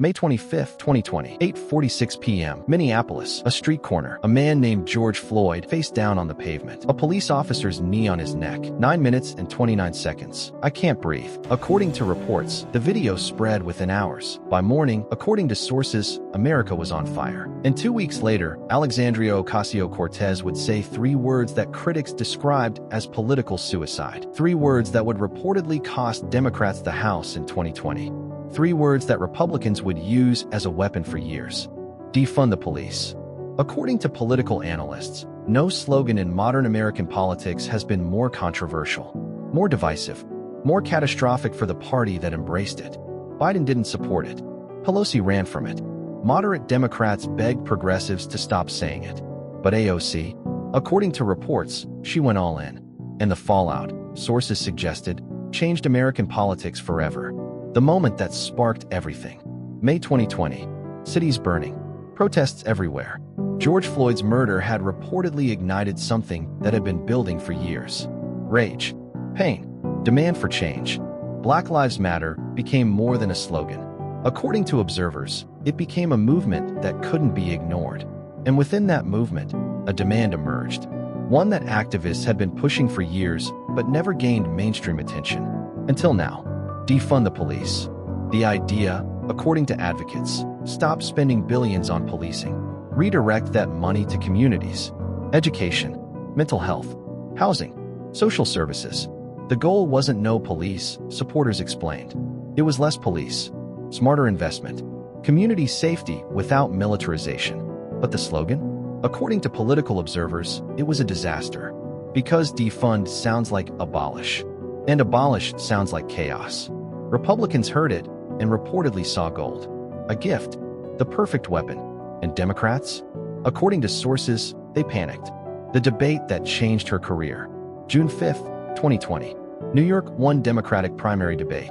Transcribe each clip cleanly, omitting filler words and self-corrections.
May 25, 2020, 8:46 p.m., Minneapolis, a street corner. A man named George Floyd face down on the pavement. A police officer's knee on his neck. 9 minutes and 29 seconds. I can't breathe. According to reports, the video spread within hours. By morning, according to sources, America was on fire. And 2 weeks later, Alexandria Ocasio-Cortez would say 3 words that critics described as political suicide. 3 words that would reportedly cost Democrats the House in 2020. 3 words that Republicans would use as a weapon for years. Defund the police. According to political analysts, no slogan in modern American politics has been more controversial, more divisive, more catastrophic for the party that embraced it. Biden didn't support it. Pelosi ran from it. Moderate Democrats begged progressives to stop saying it. But AOC, according to reports, she went all in. And the fallout, sources suggested, changed American politics forever. The moment that sparked everything. May 2020. Cities burning. Protests everywhere. George Floyd's murder had reportedly ignited something that had been building for years. Rage. Pain. Demand for change. Black Lives Matter became more than a slogan. According to observers, it became a movement that couldn't be ignored. And within that movement, a demand emerged. One that activists had been pushing for years but never gained mainstream attention. Until now. Defund the police. The idea, according to advocates, stop spending billions on policing. Redirect that money to communities, education, mental health, housing, social services. The goal wasn't no police, supporters explained. It was less police, smarter investment, community safety without militarization. But the slogan? According to political observers, it was a disaster. Because defund sounds like abolish, and abolish sounds like chaos. Republicans heard it and reportedly saw gold. A gift, the perfect weapon. And Democrats? According to sources, they panicked. The debate that changed her career. June 5, 2020. New York, one Democratic primary debate.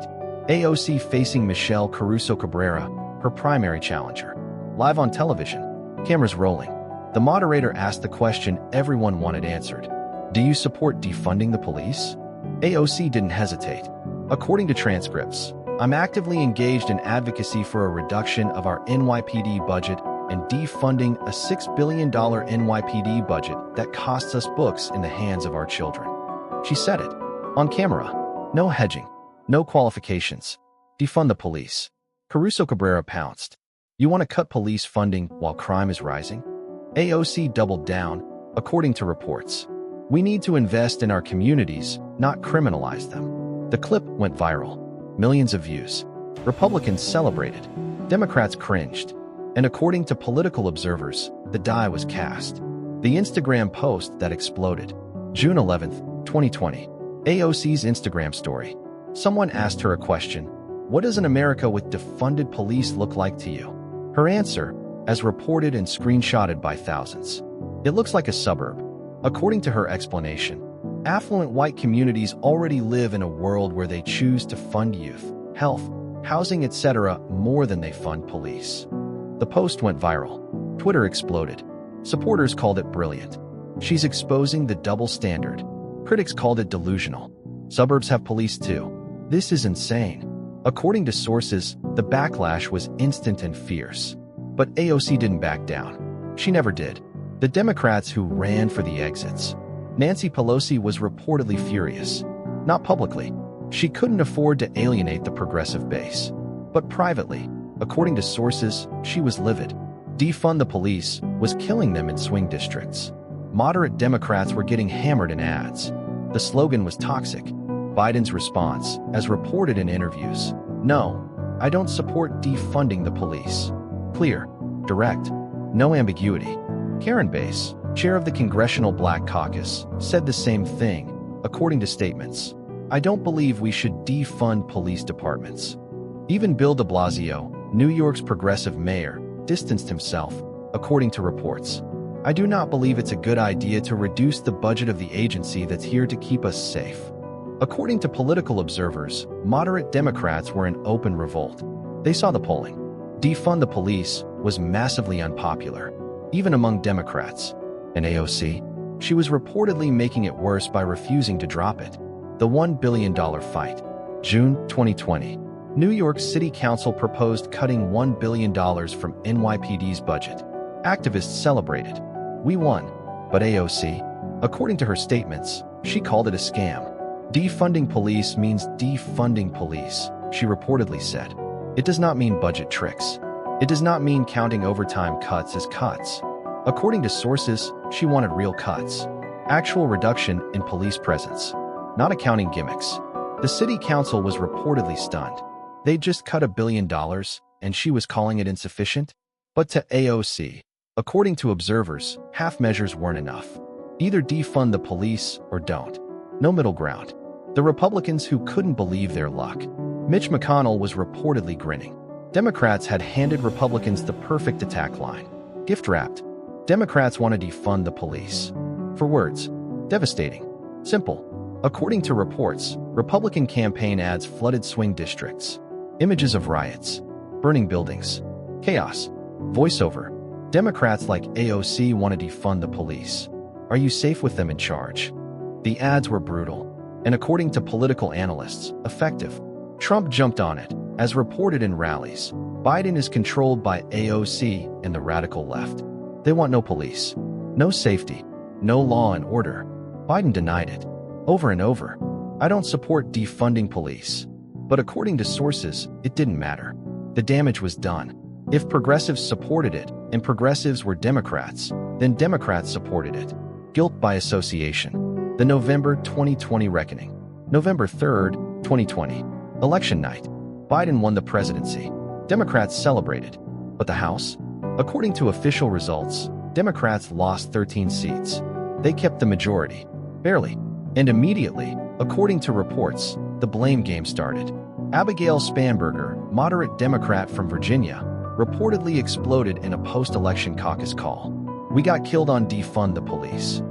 AOC facing Michelle Caruso Cabrera, her primary challenger. Live on television. Cameras rolling. The moderator asked the question everyone wanted answered. Do you support defunding the police? AOC didn't hesitate. According to transcripts, I'm actively engaged in advocacy for a reduction of our NYPD budget and defunding a $6 billion NYPD budget that costs us books in the hands of our children. She said it. On camera. No hedging. No qualifications. Defund the police. Caruso Cabrera pounced. You want to cut police funding while crime is rising? AOC doubled down, according to reports. We need to invest in our communities, not criminalize them. The clip went viral. Millions of views. Republicans celebrated. Democrats cringed. And according to political observers, the die was cast. The Instagram post that exploded. June 11, 2020. AOC's Instagram story. Someone asked her a question. What does an America with defunded police look like to you? Her answer, as reported and screenshotted by thousands. It looks like a suburb. According to her explanation, affluent white communities already live in a world where they choose to fund youth, health, housing, etc. more than they fund police. The post went viral. Twitter exploded. Supporters called it brilliant. She's exposing the double standard. Critics called it delusional. Suburbs have police too. This is insane. According to sources, the backlash was instant and fierce. But AOC didn't back down. She never did. The Democrats who ran for the exits. Nancy Pelosi was reportedly furious. Not publicly. She couldn't afford to alienate the progressive base. But privately, according to sources, she was livid. Defund the police was killing them in swing districts. Moderate Democrats were getting hammered in ads. The slogan was toxic. Biden's response, as reported in interviews, no, I don't support defunding the police. Clear, direct, no ambiguity. Karen Bass, chair of the Congressional Black Caucus, said the same thing, according to statements. I don't believe we should defund police departments. Even Bill de Blasio, New York's progressive mayor, distanced himself, according to reports. I do not believe it's a good idea to reduce the budget of the agency that's here to keep us safe. According to political observers, moderate Democrats were in open revolt. They saw the polling. Defund the police was massively unpopular, even among Democrats. And AOC? She was reportedly making it worse by refusing to drop it. The $1 billion fight. June 2020. New York City Council proposed cutting $1 billion from NYPD's budget. Activists celebrated. We won. But AOC, according to her statements, she called it a scam. Defunding police means defunding police, she reportedly said. It does not mean budget tricks. It does not mean counting overtime cuts as cuts. According to sources, she wanted real cuts. Actual reduction in police presence, not accounting gimmicks. The city council was reportedly stunned. They'd just cut $1 billion, and she was calling it insufficient? But to AOC, according to observers, half measures weren't enough. Either defund the police or don't. No middle ground. The Republicans who couldn't believe their luck. Mitch McConnell was reportedly grinning. Democrats had handed Republicans the perfect attack line. Gift-wrapped. Democrats want to defund the police. For words. Devastating. Simple. According to reports, Republican campaign ads flooded swing districts. Images of riots. Burning buildings. Chaos. Voiceover. Democrats like AOC want to defund the police. Are you safe with them in charge? The ads were brutal. And according to political analysts, effective. Trump jumped on it. As reported in rallies, Biden is controlled by AOC and the radical left. They want no police, no safety, no law and order. Biden denied it. Over and over. I don't support defunding police. But according to sources, it didn't matter. The damage was done. If progressives supported it, and progressives were Democrats, then Democrats supported it. Guilt by association. The November 2020 reckoning. November 3rd, 2020. Election night. Biden won the presidency. Democrats celebrated. But the House? According to official results, Democrats lost 13 seats. They kept the majority. Barely. And immediately, according to reports, the blame game started. Abigail Spanberger, moderate Democrat from Virginia, reportedly exploded in a post-election caucus call. We got killed on defund the police.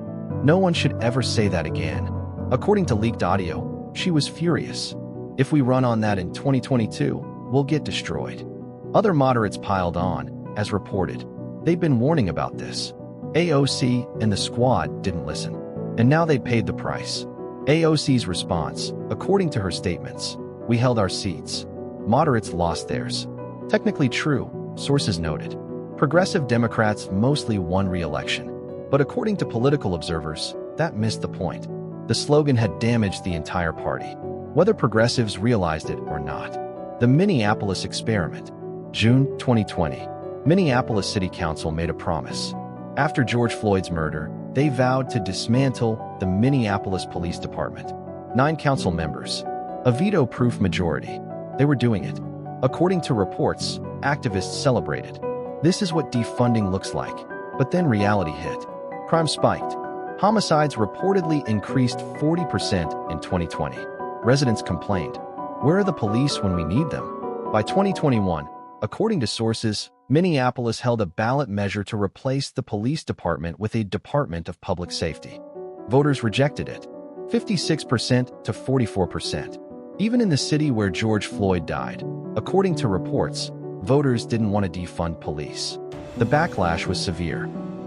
No one should ever say that again. According to leaked audio, she was furious. If we run on that in 2022, we'll get destroyed. Other moderates piled on, as reported. They've been warning about this. AOC and the squad didn't listen. And now they paid the price. AOC's response, according to her statements, we held our seats. Moderates lost theirs. Technically true, sources noted. Progressive Democrats mostly won re-election. But according to political observers, that missed the point. The slogan had damaged the entire party, whether progressives realized it or not. The Minneapolis experiment. June 2020. Minneapolis City Council made a promise. After George Floyd's murder, they vowed to dismantle the Minneapolis Police Department. 9 council members. A veto-proof majority. They were doing it. According to reports, activists celebrated. This is what defunding looks like. But then reality hit. Crime spiked. Homicides reportedly increased 40% in 2020. Residents complained. Where are the police when we need them? By 2021, according to sources, Minneapolis held a ballot measure to replace the police department with a Department of Public Safety. Voters rejected it. 56% to 44%. Even in the city where George Floyd died, according to reports, voters didn't want to defund police. The backlash was severe,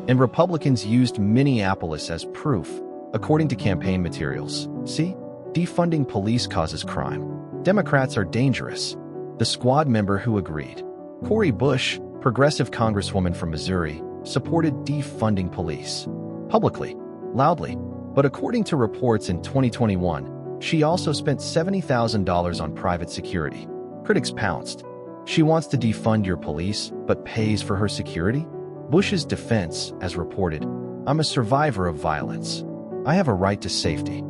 and Republicans used Minneapolis as proof, according to campaign materials. See? Defunding police causes crime. Democrats are dangerous. The squad member who agreed. Cori Bush, progressive congresswoman from Missouri, supported defunding police. Publicly. Loudly. But according to reports in 2021, she also spent $70,000 on private security. Critics pounced. She wants to defund your police, but pays for her security? Bush's defense, as reported, I'm a survivor of violence. I have a right to safety.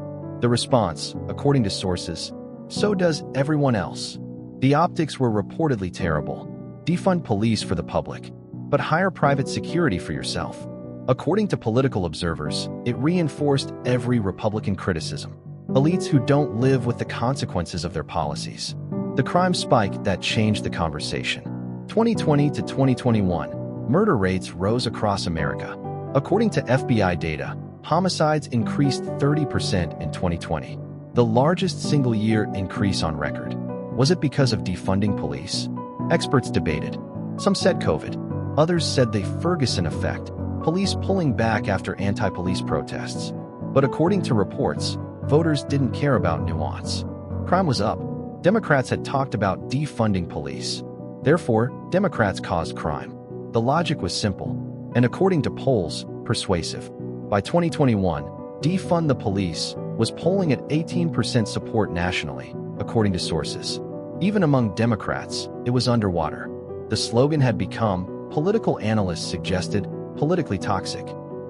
The response, according to sources, so does everyone else. The optics were reportedly terrible. Defund police for the public, but hire private security for yourself. According to political observers, it reinforced every Republican criticism. Elites who don't live with the consequences of their policies. The crime spike that changed the conversation. 2020 to 2021, murder rates rose across America. According to FBI data, homicides increased 30% in 2020, the largest single-year increase on record. Was it because of defunding police? Experts debated. Some said COVID. Others said the Ferguson effect, police pulling back after anti-police protests. But according to reports, voters didn't care about nuance. Crime was up. Democrats had talked about defunding police. Therefore, Democrats caused crime. The logic was simple, and according to polls, persuasive. By 2021, defund the police was polling at 18% support nationally, according to sources. Even among Democrats, it was underwater. The slogan had become, political analysts suggested, politically toxic.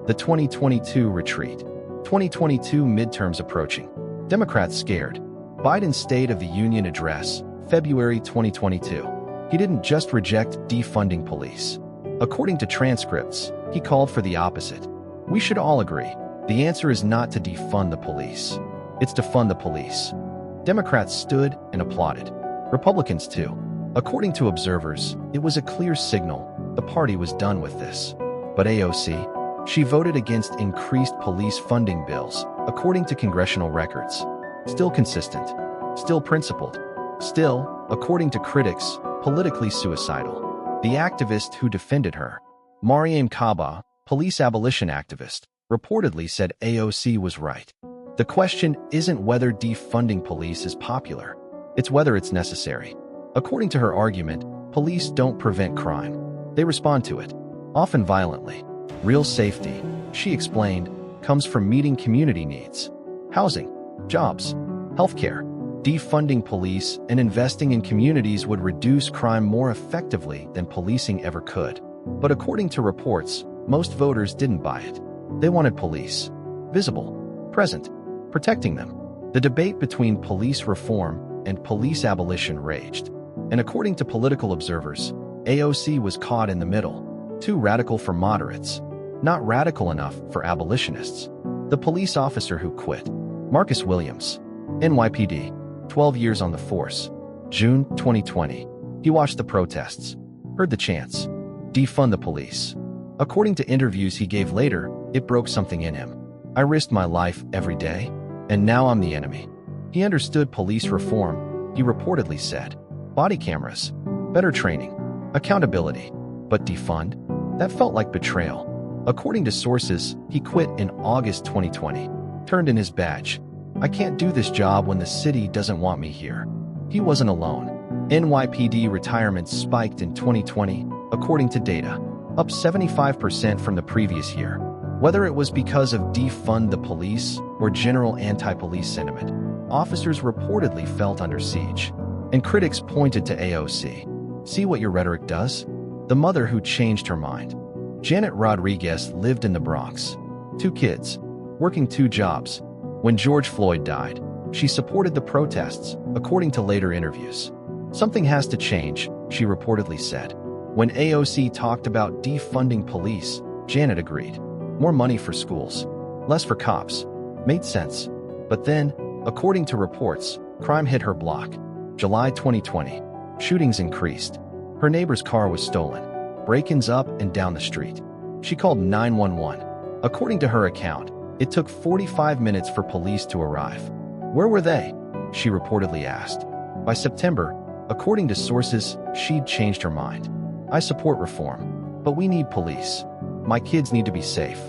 The 2022 retreat. 2022 midterms approaching. Democrats scared. Biden's State of the Union address, February 2022. He didn't just reject defunding police. According to transcripts, he called for the opposite. We should all agree. The answer is not to defund the police. It's to fund the police. Democrats stood and applauded. Republicans too. According to observers, it was a clear signal the party was done with this. But AOC, she voted against increased police funding bills, according to congressional records. Still consistent. Still principled. Still, according to critics, politically suicidal. The activist who defended her, Mariam Kaba, police abolition activist, reportedly said AOC was right. The question isn't whether defunding police is popular. It's whether it's necessary. According to her argument, police don't prevent crime. They respond to it, often violently. Real safety, she explained, comes from meeting community needs. Housing, jobs, healthcare. Defunding police and investing in communities would reduce crime more effectively than policing ever could. But according to reports, most voters didn't buy it. They wanted police. Visible. Present. Protecting them. The debate between police reform and police abolition raged. And according to political observers, AOC was caught in the middle. Too radical for moderates. Not radical enough for abolitionists. The police officer who quit. Marcus Williams. NYPD. 12 years on the force. June 2020. He watched the protests. Heard the chants. Defund the police. According to interviews he gave later, it broke something in him. I risked my life every day, and now I'm the enemy. He understood police reform, he reportedly said. Body cameras, better training, accountability. But defund? That felt like betrayal. According to sources, he quit in August 2020. Turned in his badge. I can't do this job when the city doesn't want me here. He wasn't alone. NYPD retirements spiked in 2020, according to data, up 75% from the previous year. Whether it was because of defund the police or general anti-police sentiment, officers reportedly felt under siege. And critics pointed to AOC. See what your rhetoric does? The mother who changed her mind. Janet Rodriguez lived in the Bronx. 2 kids, working 2 jobs. When George Floyd died, she supported the protests, according to later interviews. Something has to change, she reportedly said. When AOC talked about defunding police, Janet agreed. More money for schools, less for cops. Made sense. But then, according to reports, crime hit her block. July 2020. Shootings increased. Her neighbor's car was stolen. Break-ins up and down the street. She called 911. According to her account, it took 45 minutes for police to arrive. Where were they? She reportedly asked. By September, according to sources, she'd changed her mind. I support reform, but we need police. My kids need to be safe.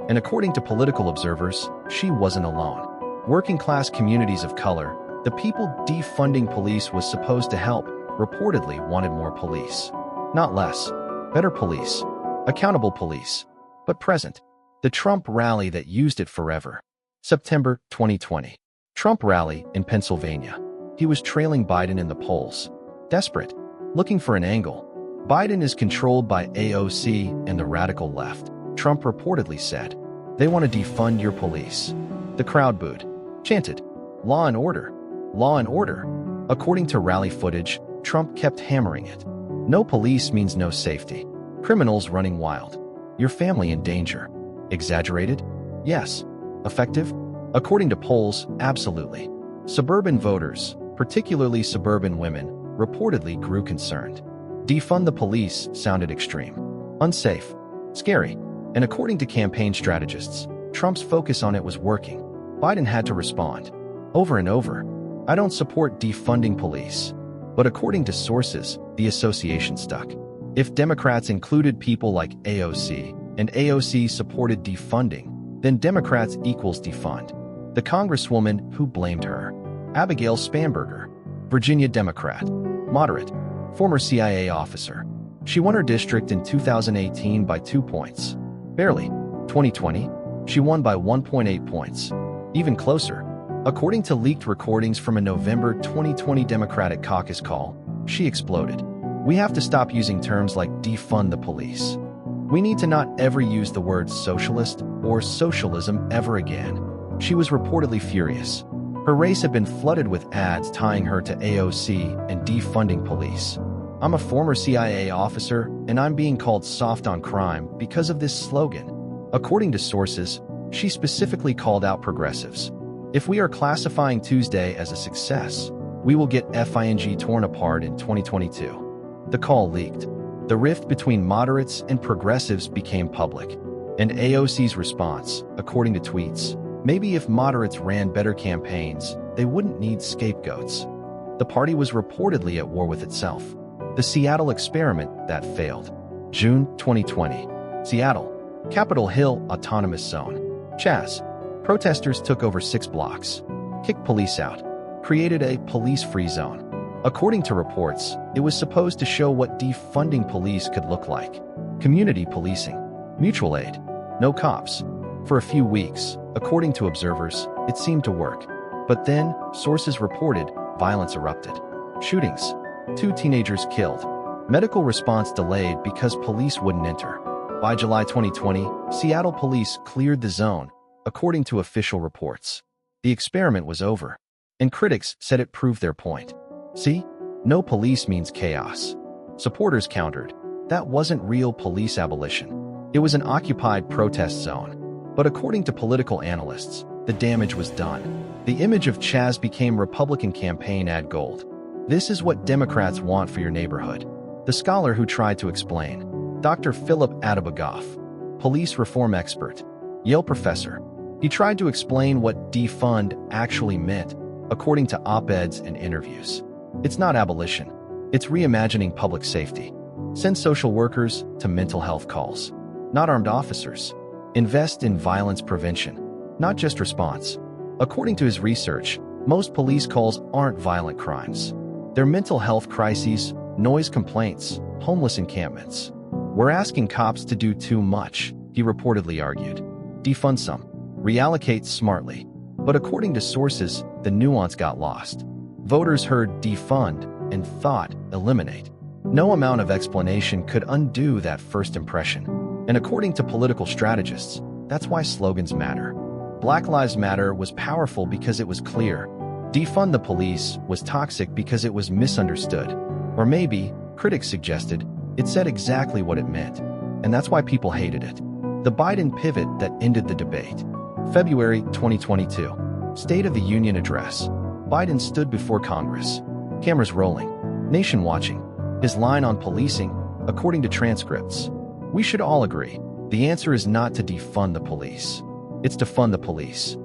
And according to political observers, she wasn't alone. Working-class communities of color, the people defunding police was supposed to help, reportedly wanted more police. Not less. Better police. Accountable police. But present. The Trump rally that used it forever. September 2020. Trump rally in Pennsylvania. He was trailing Biden in the polls. Desperate. Looking for an angle. Biden is controlled by AOC and the radical left, Trump reportedly said. They want to defund your police. The crowd booed. Chanted. Law and order. Law and order. According to rally footage, Trump kept hammering it. No police means no safety. Criminals running wild. Your family in danger. Exaggerated? Yes. Effective? According to polls, absolutely. Suburban voters, particularly suburban women, reportedly grew concerned. Defund the police sounded extreme. Unsafe. Scary. And according to campaign strategists, Trump's focus on it was working. Biden had to respond. Over and over. I don't support defunding police. But according to sources, the association stuck. If Democrats included people like AOC, and AOC supported defunding, then Democrats equals defund. The congresswoman who blamed her. Abigail Spanberger. Virginia Democrat. Moderate. Former CIA officer. She won her district in 2018 by 2 points. Barely. 2020, she won by 1.8 points. Even closer. According to leaked recordings from a November 2020 Democratic caucus call, she exploded. We have to stop using terms like defund the police. We need to not ever use the words socialist or socialism ever again. She was reportedly furious. Her race had been flooded with ads tying her to AOC and defunding police. I'm a former CIA officer, and I'm being called soft on crime because of this slogan. According to sources, she specifically called out progressives. If we are classifying Tuesday as a success, we will get FING torn apart in 2022. The call leaked. The rift between moderates and progressives became public. And AOC's response, according to tweets, maybe if moderates ran better campaigns, they wouldn't need scapegoats. The party was reportedly at war with itself. The Seattle experiment that failed. June 2020. Seattle. Capitol Hill Autonomous Zone. Chaz. Protesters took over 6 blocks. Kicked police out. Created a police-free zone. According to reports, it was supposed to show what defunding police could look like. Community policing. Mutual aid. No cops. For a few weeks, according to observers, it seemed to work. But then, sources reported, violence erupted. Shootings. 2 teenagers killed. Medical response delayed because police wouldn't enter. By July 2020, Seattle police cleared the zone, according to official reports. The experiment was over, and critics said it proved their point. See, no police means chaos. Supporters countered. That wasn't real police abolition. It was an occupied protest zone. But according to political analysts, the damage was done. The image of Chaz became Republican campaign ad gold. This is what Democrats want for your neighborhood. The scholar who tried to explain. Dr. Philip Adebagoff, police reform expert, Yale professor. He tried to explain what defund actually meant, according to op-eds and interviews. It's not abolition. It's reimagining public safety. Send social workers to mental health calls, not armed officers. Invest in violence prevention, not just response. According to his research, most police calls aren't violent crimes. They're mental health crises, noise complaints, homeless encampments. We're asking cops to do too much, he reportedly argued. Defund some. Reallocate smartly. But according to sources, the nuance got lost. Voters heard defund and thought eliminate. No amount of explanation could undo that first impression. And according to political strategists, that's why slogans matter. Black Lives Matter was powerful because it was clear. Defund the police was toxic because it was misunderstood. Or maybe, critics suggested, it said exactly what it meant. And that's why people hated it. The Biden pivot that ended the debate. February 2022. State of the Union Address. Biden stood before Congress. Cameras rolling. Nation watching. His line on policing, according to transcripts. We should all agree. The answer is not to defund the police. It's to fund the police.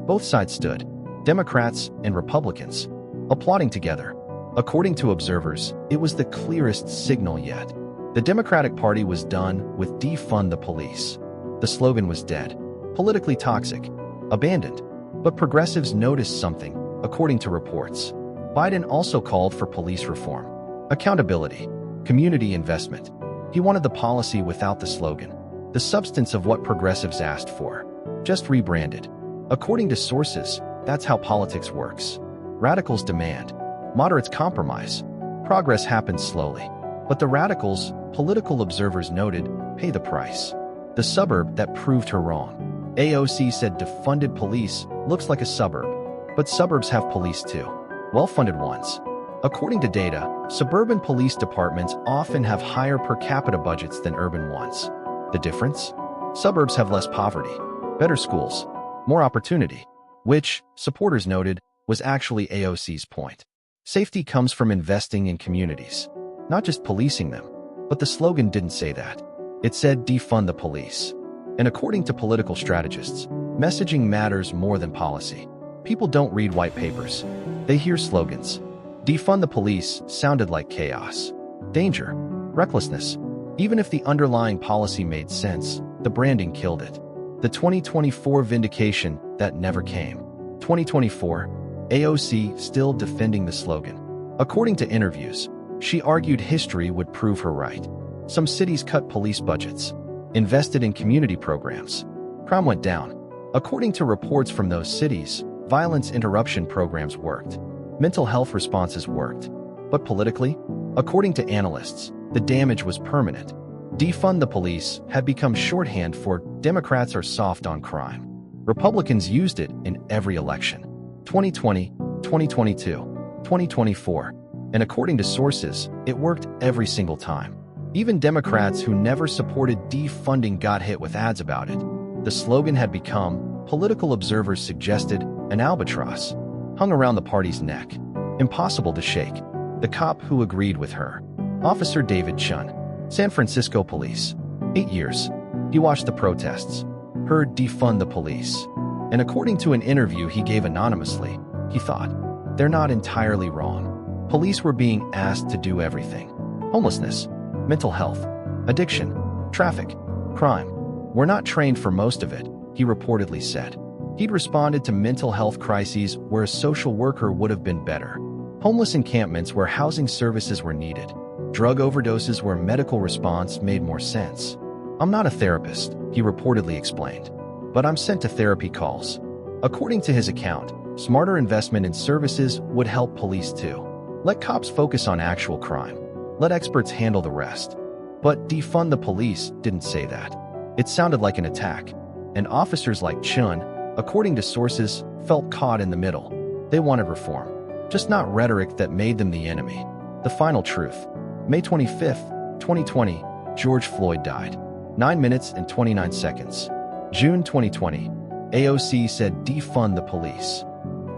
Both sides stood. Democrats and Republicans. Applauding together. According to observers, it was the clearest signal yet. The Democratic Party was done with defund the police. The slogan was dead. Politically toxic. Abandoned. But progressives noticed something, according to reports. Biden also called for police reform. Accountability. Community investment. He wanted the policy without the slogan. The substance of what progressives asked for. Just rebranded. According to sources, that's how politics works. Radicals demand. Moderates compromise. Progress happens slowly. But the radicals, political observers noted, pay the price. The suburb that proved her wrong. AOC said defunded police looks like a suburb. But suburbs have police too. Well-funded ones. According to data, suburban police departments often have higher per capita budgets than urban ones. The difference? Suburbs have less poverty, better schools, more opportunity, which, supporters noted, was actually AOC's point. Safety comes from investing in communities, not just policing them. But the slogan didn't say that. It said defund the police. And according to political strategists, messaging matters more than policy. People don't read white papers. They hear slogans. Defund the police sounded like chaos, danger, recklessness. Even if the underlying policy made sense, the branding killed it. The 2024 vindication that never came. 2024, AOC still defending the slogan. According to interviews, she argued history would prove her right. Some cities cut police budgets, invested in community programs. Crime went down. According to reports from those cities, violence interruption programs worked. Mental health responses worked. But politically, according to analysts, the damage was permanent. Defund the police had become shorthand for Democrats are soft on crime. Republicans used it in every election. 2020, 2022, 2024. And according to sources, it worked every single time. Even Democrats who never supported defunding got hit with ads about it. The slogan had become, political observers suggested, an albatross, hung around the party's neck. Impossible to shake. The cop who agreed with her. Officer David Chun, San Francisco Police. 8 years. He watched the protests, heard defund the police. And according to an interview he gave anonymously, he thought, they're not entirely wrong. Police were being asked to do everything. Homelessness, mental health, addiction, traffic, crime. We're not trained for most of it, he reportedly said. He'd responded to mental health crises where a social worker would have been better. Homeless encampments where housing services were needed. Drug overdoses where medical response made more sense. I'm not a therapist, he reportedly explained, but I'm sent to therapy calls. According to his account, smarter investment in services would help police too. Let cops focus on actual crime. Let experts handle the rest. But defund the police didn't say that. It sounded like an attack. And officers like Chun, according to sources, felt caught in the middle. They wanted reform, just not rhetoric that made them the enemy. The final truth. May 25th, 2020, George Floyd died. 9 minutes and 29 seconds. June 2020, AOC said defund the police.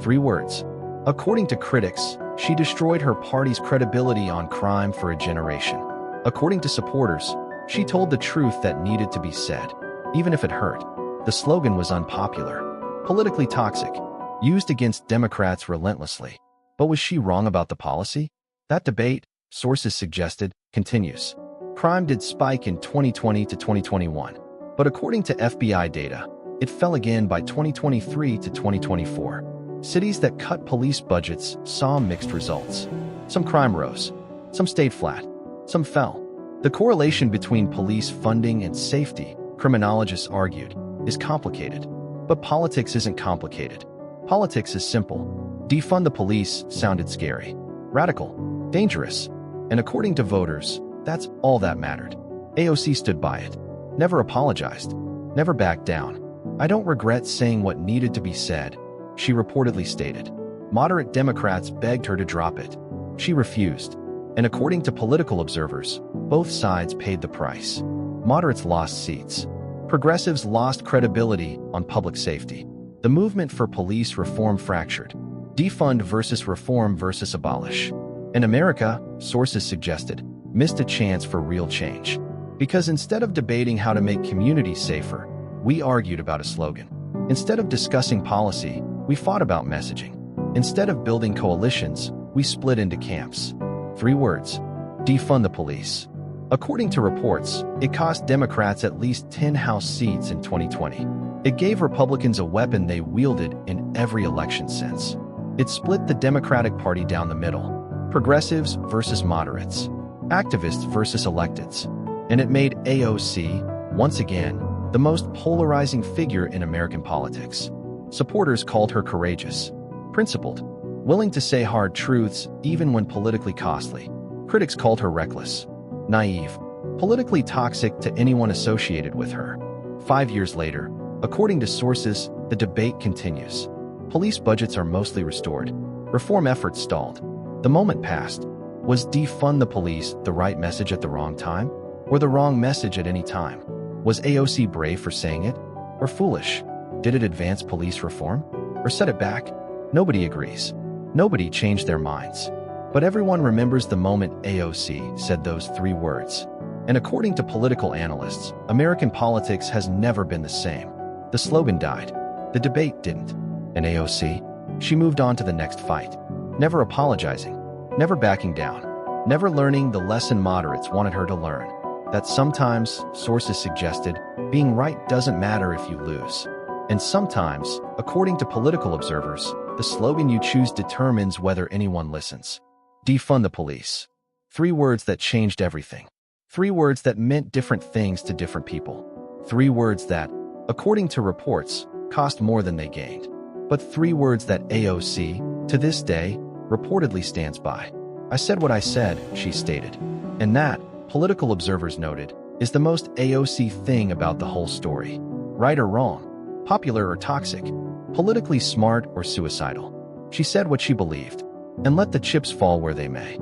3 words. According to critics, she destroyed her party's credibility on crime for a generation. According to supporters, she told the truth that needed to be said, even if it hurt. The slogan was unpopular, politically toxic, used against Democrats relentlessly. But was she wrong about the policy? That debate, sources suggested, continues. Crime did spike in 2020 to 2021, but according to FBI data, it fell again by 2023 to 2024. Cities that cut police budgets saw mixed results. Some crime rose, some stayed flat, some fell. The correlation between police funding and safety, criminologists argued, is complicated. But politics isn't complicated. Politics is simple. Defund the police sounded scary, radical, dangerous. And according to voters, that's all that mattered. AOC stood by it, never apologized, never backed down. I don't regret saying what needed to be said, she reportedly stated. Moderate Democrats begged her to drop it. She refused. And according to political observers, both sides paid the price. Moderates lost seats. Progressives lost credibility on public safety. The movement for police reform fractured. Defund versus reform versus abolish. In America, sources suggested, missed a chance for real change. Because instead of debating how to make communities safer, we argued about a slogan. Instead of discussing policy, we fought about messaging. Instead of building coalitions, we split into camps. 3 words. Defund the police. According to reports, it cost Democrats at least 10 House seats in 2020. It gave Republicans a weapon they wielded in every election since. It split the Democratic Party down the middle. Progressives versus moderates. Activists versus electeds. And it made AOC, once again, the most polarizing figure in American politics. Supporters called her courageous, principled, willing to say hard truths even when politically costly. Critics called her reckless, naive, politically toxic to anyone associated with her. 5 years later, according to sources, the debate continues. Police budgets are mostly restored. Reform efforts stalled. The moment passed. Was defund the police the right message at the wrong time? Or the wrong message at any time? Was AOC brave for saying it? Or foolish? Did it advance police reform? Or set it back? Nobody agrees. Nobody changed their minds. But everyone remembers the moment AOC said those 3 words. And according to political analysts, American politics has never been the same. The slogan died. The debate didn't. And AOC? She moved on to the next fight. Never apologizing. Never backing down. Never learning the lesson moderates wanted her to learn. That sometimes, sources suggested, being right doesn't matter if you lose. And sometimes, according to political observers, the slogan you choose determines whether anyone listens. Defund the police. 3 words that changed everything. 3 words that meant different things to different people. 3 words that, according to reports, cost more than they gained. But 3 words that AOC, to this day, reportedly stands by. I said what I said, she stated. And that, political observers noted, is the most AOC thing about the whole story. Right or wrong, popular or toxic, politically smart or suicidal. She said what she believed, and let the chips fall where they may.